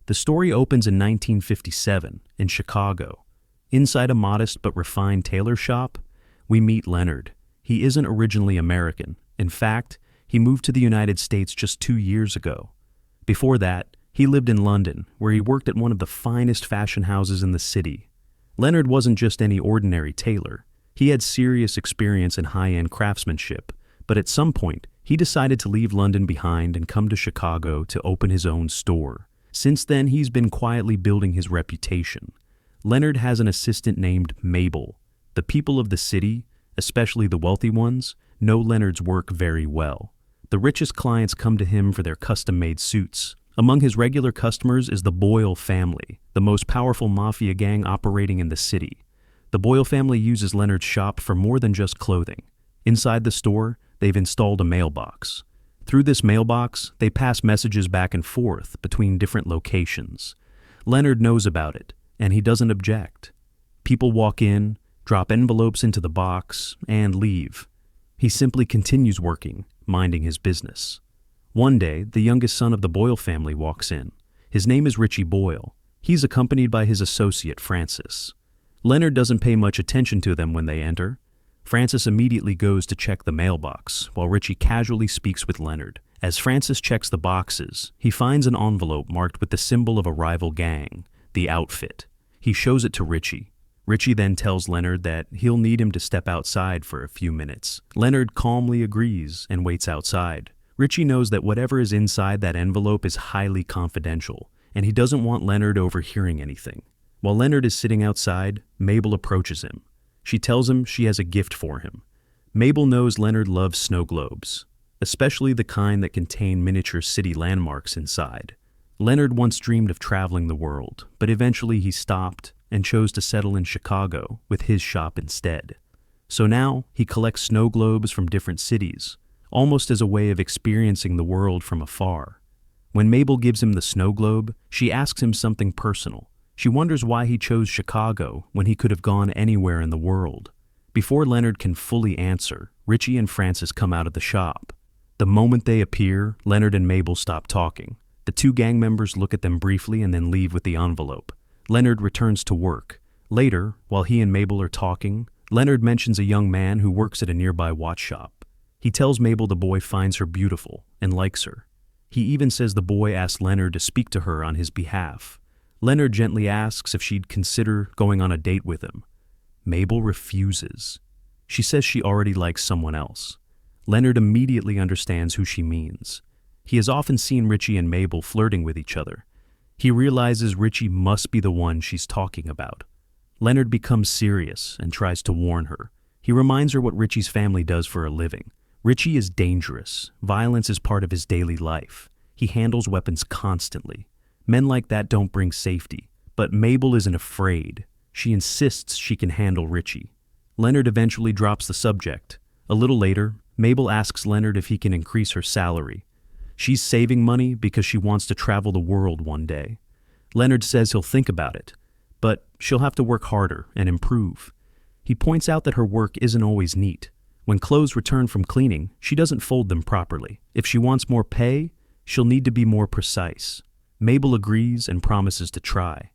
The story opens in 1957 in Chicago. Inside a modest but refined tailor shop, we meet Leonard. He isn't originally American. In fact, he moved to the United States just 2 years ago. Before that, he lived in London, where he worked at one of the finest fashion houses in the city. Leonard wasn't just any ordinary tailor. He had serious experience in high-end craftsmanship, but at some point, he decided to leave London behind and come to Chicago to open his own store. Since then, he's been quietly building his reputation. Leonard has an assistant named Mabel. The people of the city, especially the wealthy ones, know Leonard's work very well. The richest clients come to him for their custom-made suits. Among his regular customers is the Beale family, the most powerful mafia gang operating in the city. The Beale family uses Leonard's shop for more than just clothing. Inside the store, they've installed a mailbox. Through this mailbox, they pass messages back and forth between different locations. Leonard knows about it, and he doesn't object. People walk in, drop envelopes into the box, and leave. He simply continues working, minding his business. One day, the youngest son of the Beale family walks in. His name is Richie Beale. He's accompanied by his associate, Francis. Leonard doesn't pay much attention to them when they enter. Francis immediately goes to check the mailbox, while Richie casually speaks with Leonard. As Francis checks the boxes, he finds an envelope marked with the symbol of a rival gang, the Outfit. He shows it to Richie. Richie then tells Leonard that he'll need him to step outside for a few minutes. Leonard calmly agrees and waits outside. Richie knows that whatever is inside that envelope is highly confidential, and he doesn't want Leonard overhearing anything. While Leonard is sitting outside, Mabel approaches him. She tells him she has a gift for him. Mabel knows Leonard loves snow globes, especially the kind that contain miniature city landmarks inside. Leonard once dreamed of traveling the world, but eventually he stopped and chose to settle in Chicago with his shop instead. So now he collects snow globes from different cities, almost as a way of experiencing the world from afar. When Mabel gives him the snow globe, she asks him something personal. She wonders why he chose Chicago when he could have gone anywhere in the world. Before Leonard can fully answer, Richie and Francis come out of the shop. The moment they appear, Leonard and Mabel stop talking. The two gang members look at them briefly and then leave with the envelope. Leonard returns to work. Later, while he and Mabel are talking, Leonard mentions a young man who works at a nearby watch shop. He tells Mabel the boy finds her beautiful and likes her. He even says the boy asked Leonard to speak to her on his behalf. Leonard gently asks if she'd consider going on a date with him. Mabel refuses. She says she already likes someone else. Leonard immediately understands who she means. He has often seen Richie and Mabel flirting with each other. He realizes Richie must be the one she's talking about. Leonard becomes serious and tries to warn her. He reminds her what Richie's family does for a living. Richie is dangerous. Violence is part of his daily life. He handles weapons constantly. Men like that don't bring safety. But Mabel isn't afraid. She insists she can handle Richie. Leonard eventually drops the subject. A little later, Mabel asks Leonard if he can increase her salary. She's saving money because she wants to travel the world one day. Leonard says he'll think about it, but she'll have to work harder and improve. He points out that her work isn't always neat. When clothes return from cleaning, she doesn't fold them properly. If she wants more pay, she'll need to be more precise. Mabel agrees and promises to try.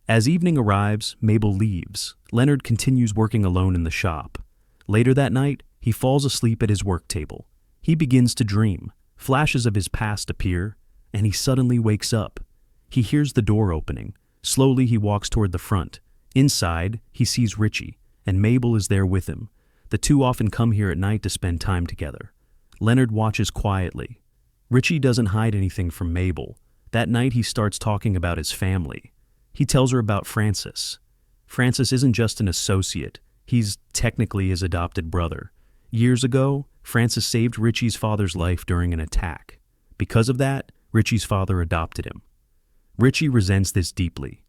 As evening arrives, Mabel leaves. Leonard continues working alone in the shop. Later that night, he falls asleep at his work table. He begins to dream. Flashes of his past appear, and he suddenly wakes up. He hears the door opening. Slowly, he walks toward the front. Inside, he sees Richie, and Mabel is there with him. The two often come here at night to spend time together. Leonard watches quietly. Richie doesn't hide anything from Mabel. That night, he starts talking about his family. He tells her about Francis. Francis isn't just an associate. He's technically his adopted brother. Years ago, Francis saved Richie's father's life during an attack. Because of that, Richie's father adopted him. Richie resents this deeply.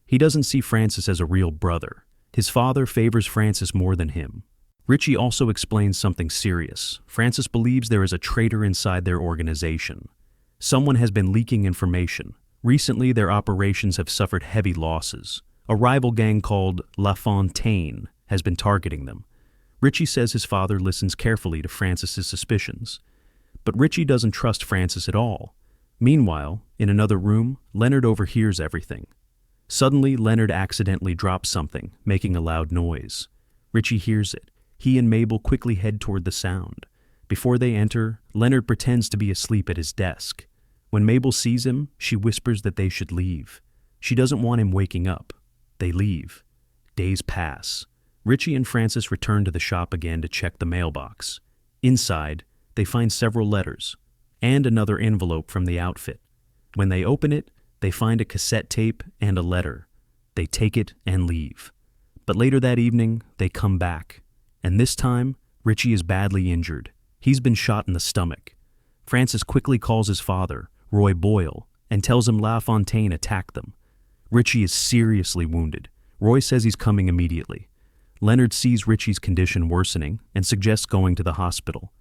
He doesn't see Francis as a real brother. His father favors Francis more than him. Richie also explains something serious. Francis believes there is a traitor inside their organization. Someone has been leaking information. Recently, their operations have suffered heavy losses. A rival gang called La Fontaine has been targeting them. Richie says his father listens carefully to Francis's suspicions. But Richie doesn't trust Francis at all. Meanwhile, in another room, Leonard overhears everything. Suddenly, Leonard accidentally drops something, making a loud noise. Richie hears it. He and Mabel quickly head toward the sound. Before they enter, Leonard pretends to be asleep at his desk. When Mabel sees him, she whispers that they should leave. She doesn't want him waking up. They leave. Days pass. Richie and Francis return to the shop again to check the mailbox. Inside, they find several letters and another envelope from the outfit. When they open it, they find a cassette tape and a letter. They take it and leave. But later that evening, they come back. And this time, Richie is badly injured. He's been shot in the stomach. Francis quickly calls his father, Roy Boyle, and tells him LaFontaine attacked them. Richie is seriously wounded. Roy says he's coming immediately. Leonard sees Richie's condition worsening and suggests going to the hospital.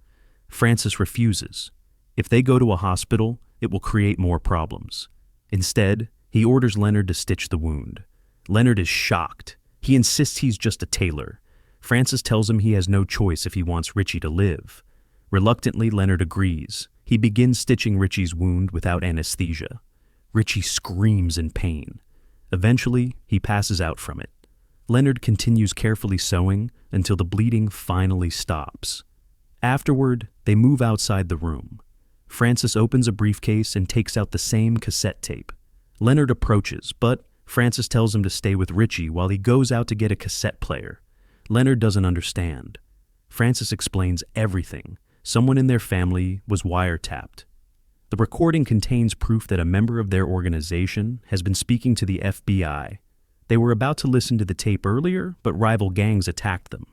Francis refuses. If they go to a hospital, it will create more problems. Instead, he orders Leonard to stitch the wound. Leonard is shocked. He insists he's just a tailor. Francis tells him he has no choice if he wants Richie to live. Reluctantly, Leonard agrees. He begins stitching Richie's wound without anesthesia. Richie screams in pain. Eventually, he passes out from it. Leonard continues carefully sewing until the bleeding finally stops. Afterward, they move outside the room. Francis opens a briefcase and takes out the same cassette tape. Leonard approaches, but Francis tells him to stay with Richie while he goes out to get a cassette player. Leonard doesn't understand. Francis explains everything. Someone in their family was wiretapped. The recording contains proof that a member of their organization has been speaking to the FBI. They were about to listen to the tape earlier, but rival gangs attacked them.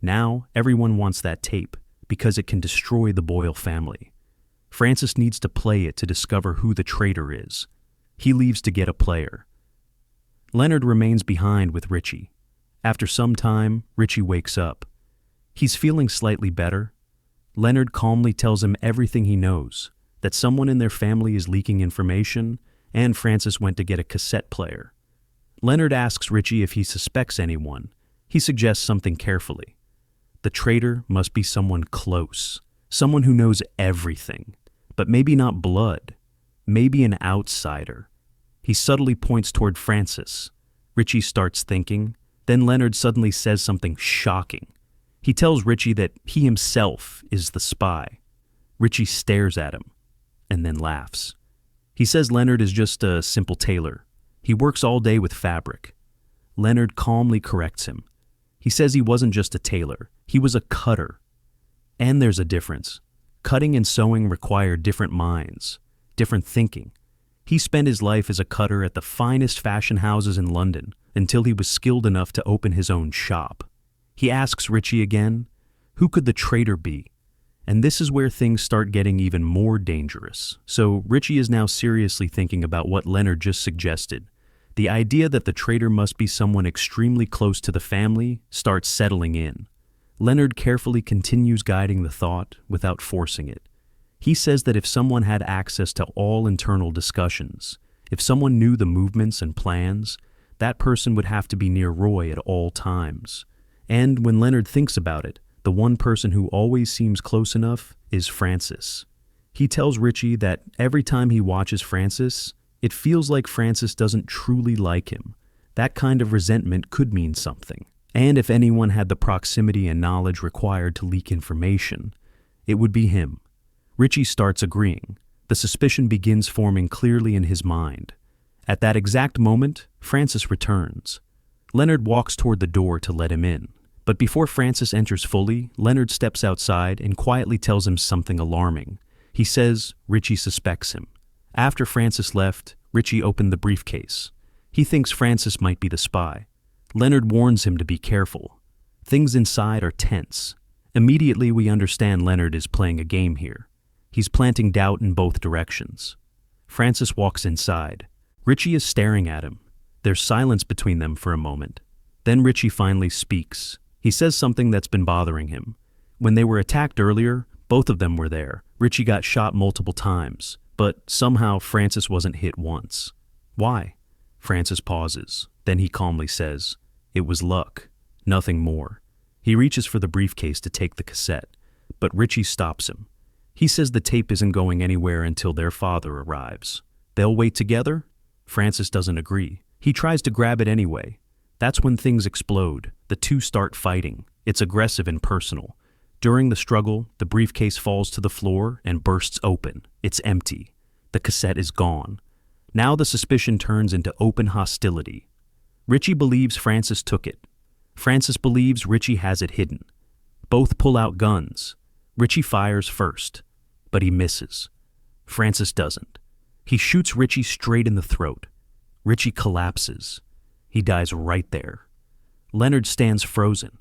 Now, everyone wants that tape because it can destroy the Boyle family. Francis needs to play it to discover who the traitor is. He leaves to get a player. Leonard remains behind with Richie. After some time, Richie wakes up. He's feeling slightly better. Leonard calmly tells him everything he knows, that someone in their family is leaking information, and Francis went to get a cassette player. Leonard asks Richie if he suspects anyone. He suggests something carefully. The traitor must be someone close, someone who knows everything, but maybe not blood, maybe an outsider. He subtly points toward Francis. Richie starts thinking. Then Leonard suddenly says something shocking. He tells Richie that he himself is the spy. Richie stares at him and then laughs. He says Leonard is just a simple tailor. He works all day with fabric. Leonard calmly corrects him. He says he wasn't just a tailor, he was a cutter. And there's a difference. Cutting and sewing require different minds, different thinking. He spent his life as a cutter at the finest fashion houses in London until he was skilled enough to open his own shop. He asks Richie again, who could the traitor be? And this is where things start getting even more dangerous. So Richie is now seriously thinking about what Leonard just suggested. The idea that the traitor must be someone extremely close to the family starts settling in. Leonard carefully continues guiding the thought without forcing it. He says that if someone had access to all internal discussions, if someone knew the movements and plans, that person would have to be near Roy at all times. And when Leonard thinks about it, the one person who always seems close enough is Francis. He tells Richie that every time he watches Francis, it feels like Francis doesn't truly like him. That kind of resentment could mean something. And if anyone had the proximity and knowledge required to leak information, it would be him. Richie starts agreeing. The suspicion begins forming clearly in his mind. At that exact moment, Francis returns. Leonard walks toward the door to let him in. But before Francis enters fully, Leonard steps outside and quietly tells him something alarming. He says Richie suspects him. After Francis left, Richie opened the briefcase. He thinks Francis might be the spy. Leonard warns him to be careful. Things inside are tense. Immediately we understand Leonard is playing a game here. He's planting doubt in both directions. Francis walks inside. Richie is staring at him. There's silence between them for a moment. Then Richie finally speaks. He says something that's been bothering him. When they were attacked earlier, both of them were there. Richie got shot multiple times, but somehow Francis wasn't hit once. Why? Francis pauses. Then he calmly says, "It was luck, nothing more." He reaches for the briefcase to take the cassette, but Richie stops him. He says the tape isn't going anywhere until their father arrives. They'll wait together? Francis doesn't agree. He tries to grab it anyway. That's when things explode. The two start fighting. It's aggressive and personal. During the struggle, the briefcase falls to the floor and bursts open. It's empty. The cassette is gone. Now the suspicion turns into open hostility. Richie believes Francis took it. Francis believes Richie has it hidden. Both pull out guns. Richie fires first, but he misses. Francis doesn't. He shoots Richie straight in the throat. Richie collapses. He dies right there. Leonard stands frozen.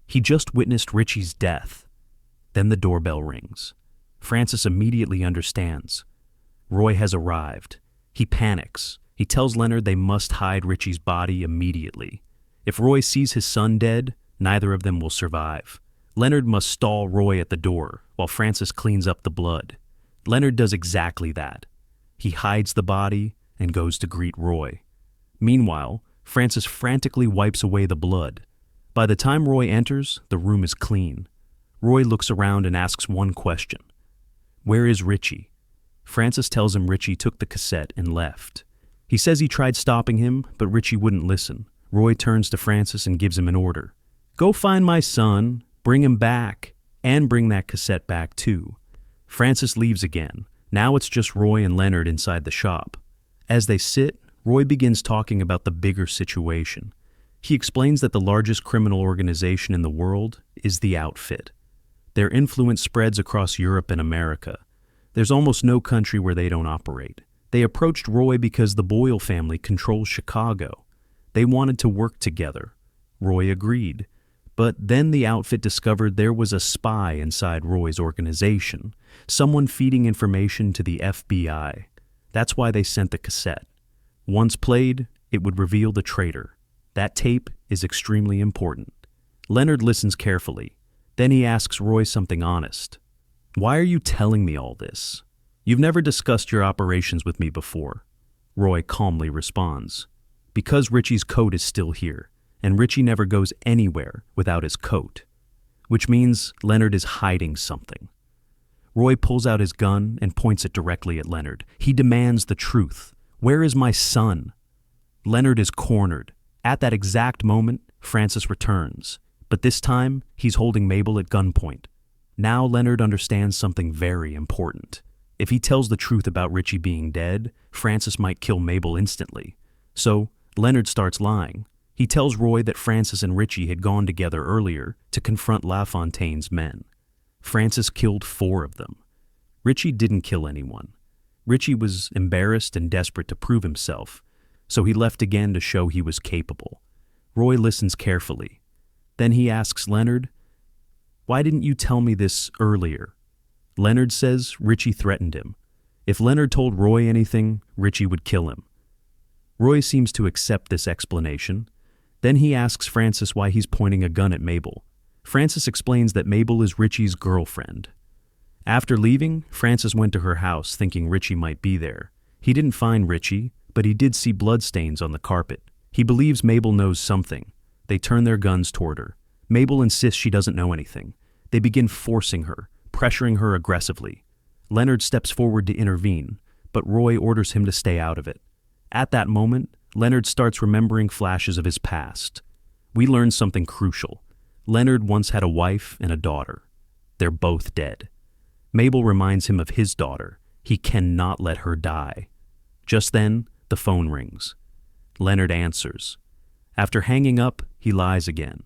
He just witnessed Richie's death. Then the doorbell rings. Francis immediately understands. Roy has arrived. He panics. He tells Leonard they must hide Richie's body immediately. If Roy sees his son dead, neither of them will survive. Leonard must stall Roy at the door while Francis cleans up the blood. Leonard does exactly that. He hides the body and goes to greet Roy. Meanwhile, Francis frantically wipes away the blood. By the time Roy enters, the room is clean. Roy looks around and asks one question. Where is Richie? Francis tells him Richie took the cassette and left. He says he tried stopping him, but Richie wouldn't listen. Roy turns to Francis and gives him an order. Go find my son, bring him back, and bring that cassette back too. Francis leaves again. Now it's just Roy and Leonard inside the shop. As they sit, Roy begins talking about the bigger situation. He explains that the largest criminal organization in the world is the Outfit. Their influence spreads across Europe and America. There's almost no country where they don't operate. They approached Roy because the Beale family controls Chicago. They wanted to work together. Roy agreed. But then the Outfit discovered there was a spy inside Roy's organization, someone feeding information to the FBI. That's why they sent the cassette. Once played, it would reveal the traitor. That tape is extremely important. Leonard listens carefully. Then he asks Roy something honest. Why are you telling me all this? You've never discussed your operations with me before. Roy calmly responds. Because Richie's coat is still here, and Richie never goes anywhere without his coat. Which means Leonard is hiding something. Roy pulls out his gun and points it directly at Leonard. He demands the truth. Where is my son? Leonard is cornered. At that exact moment, Francis returns. But this time, he's holding Mabel at gunpoint. Now Leonard understands something very important. If he tells the truth about Richie being dead, Francis might kill Mabel instantly. So, Leonard starts lying. He tells Roy that Francis and Richie had gone together earlier to confront LaFontaine's men. Francis killed 4 of them. Richie didn't kill anyone. Richie was embarrassed and desperate to prove himself, so he left again to show he was capable. Roy listens carefully. Then he asks Leonard, "Why didn't you tell me this earlier?" Leonard says Richie threatened him. If Leonard told Roy anything, Richie would kill him. Roy seems to accept this explanation. Then he asks Francis why he's pointing a gun at Mabel. Francis explains that Mabel is Richie's girlfriend. After leaving, Francis went to her house thinking Richie might be there. He didn't find Richie, but he did see bloodstains on the carpet. He believes Mabel knows something. They turn their guns toward her. Mabel insists she doesn't know anything. They begin forcing her, pressuring her aggressively. Leonard steps forward to intervene, but Roy orders him to stay out of it. At that moment, Leonard starts remembering flashes of his past. We learn something crucial. Leonard once had a wife and a daughter. They're both dead. Mabel reminds him of his daughter. He cannot let her die. Just then, the phone rings. Leonard answers. After hanging up, he lies again.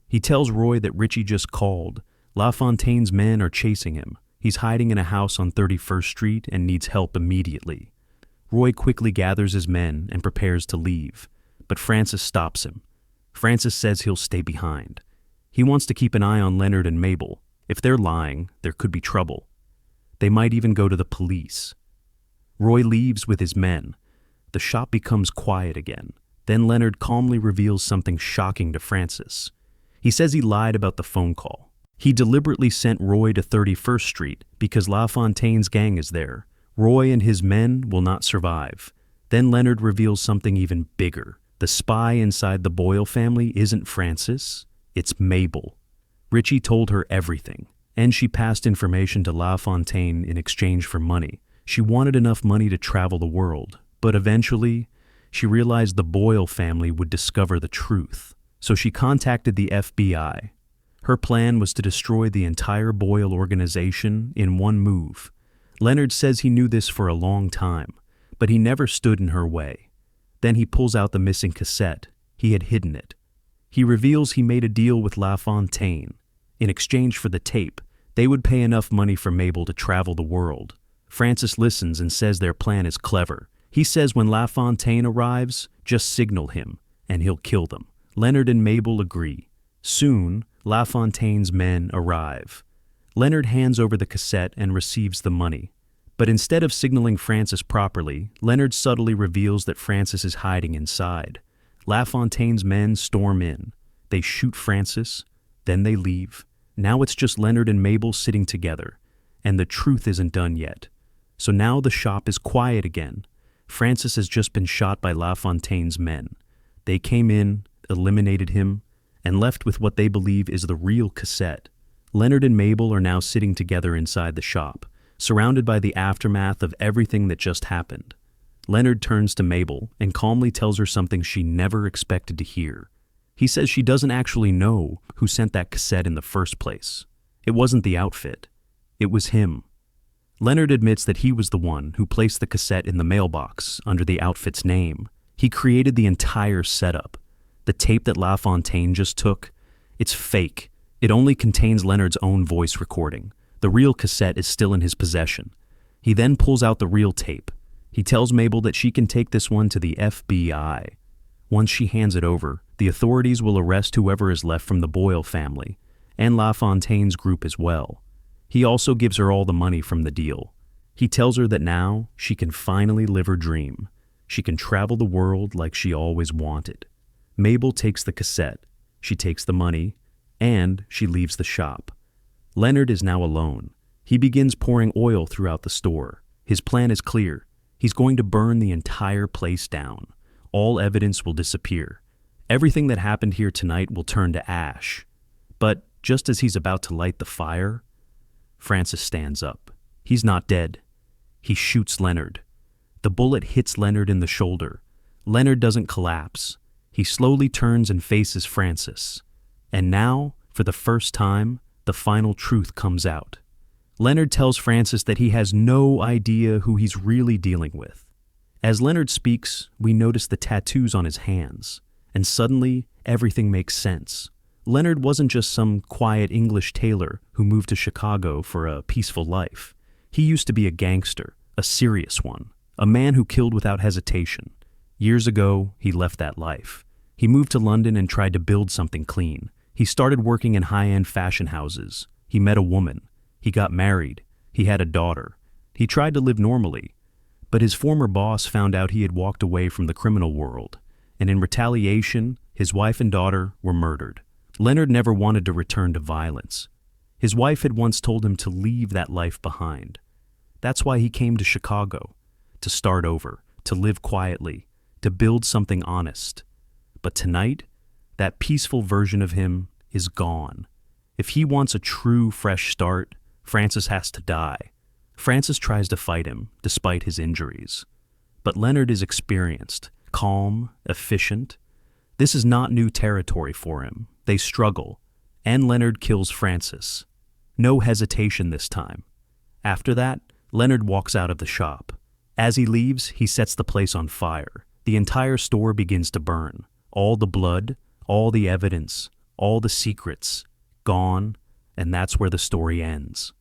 He tells Roy that Richie just called. LaFontaine's men are chasing him. He's hiding in a house on 31st Street and needs help immediately. Roy quickly gathers his men and prepares to leave, but Francis stops him. Francis says he'll stay behind. He wants to keep an eye on Leonard and Mabel. If they're lying, there could be trouble. They might even go to the police. Roy leaves with his men. The shop becomes quiet again. Then Leonard calmly reveals something shocking to Francis. He says he lied about the phone call. He deliberately sent Roy to 31st Street because LaFontaine's gang is there. Roy and his men will not survive. Then Leonard reveals something even bigger. The spy inside the Beale family isn't Francis, it's Mabel. Richie told her everything. And she passed information to LaFontaine in exchange for money. She wanted enough money to travel the world, but eventually, she realized the Boyle family would discover the truth. So she contacted the FBI. Her plan was to destroy the entire Boyle organization in one move. Leonard says he knew this for a long time, but he never stood in her way. Then he pulls out the missing cassette. He had hidden it. He reveals he made a deal with LaFontaine. In exchange for the tape, they would pay enough money for Mabel to travel the world. Francis listens and says their plan is clever. He says when LaFontaine arrives, just signal him, and he'll kill them. Leonard and Mabel agree. Soon, LaFontaine's men arrive. Leonard hands over the cassette and receives the money. But instead of signaling Francis properly, Leonard subtly reveals that Francis is hiding inside. LaFontaine's men storm in. They shoot Francis, then they leave. Now it's just Leonard and Mabel sitting together, and the truth isn't done yet. So now the shop is quiet again. Francis has just been shot by LaFontaine's men. They came in, eliminated him, and left with what they believe is the real cassette. Leonard and Mabel are now sitting together inside the shop, surrounded by the aftermath of everything that just happened. Leonard turns to Mabel and calmly tells her something she never expected to hear. He says she doesn't actually know who sent that cassette in the first place. It wasn't the outfit. It was him. Leonard admits that he was the one who placed the cassette in the mailbox under the outfit's name. He created the entire setup. The tape that LaFontaine just took, it's fake. It only contains Leonard's own voice recording. The real cassette is still in his possession. He then pulls out the real tape. He tells Mabel that she can take this one to the FBI. Once she hands it over, the authorities will arrest whoever is left from the Boyle family, and LaFontaine's group as well. He also gives her all the money from the deal. He tells her that now she can finally live her dream. She can travel the world like she always wanted. Mabel takes the cassette, she takes the money, and she leaves the shop. Leonard is now alone. He begins pouring oil throughout the store. His plan is clear. He's going to burn the entire place down. All evidence will disappear. Everything that happened here tonight will turn to ash. But just as he's about to light the fire, Francis stands up. He's not dead. He shoots Leonard. The bullet hits Leonard in the shoulder. Leonard doesn't collapse. He slowly turns and faces Francis. And now, for the first time, the final truth comes out. Leonard tells Francis that he has no idea who he's really dealing with. As Leonard speaks, we notice the tattoos on his hands, and suddenly, everything makes sense. Leonard wasn't just some quiet English tailor who moved to Chicago for a peaceful life. He used to be a gangster, a serious one, a man who killed without hesitation. Years ago, he left that life. He moved to London and tried to build something clean. He started working in high-end fashion houses. He met a woman. He got married. He had a daughter. He tried to live normally. But his former boss found out he had walked away from the criminal world, and in retaliation, his wife and daughter were murdered. Leonard never wanted to return to violence. His wife had once told him to leave that life behind. That's why he came to Chicago, to start over, to live quietly, to build something honest. But tonight, that peaceful version of him is gone. If he wants a true, fresh start, Francis has to die. Francis tries to fight him, despite his injuries. But Leonard is experienced, calm, efficient. This is not new territory for him. They struggle, and Leonard kills Francis. No hesitation this time. After that, Leonard walks out of the shop. As he leaves, he sets the place on fire. The entire store begins to burn. All the blood, all the evidence, all the secrets, gone, and that's where the story ends.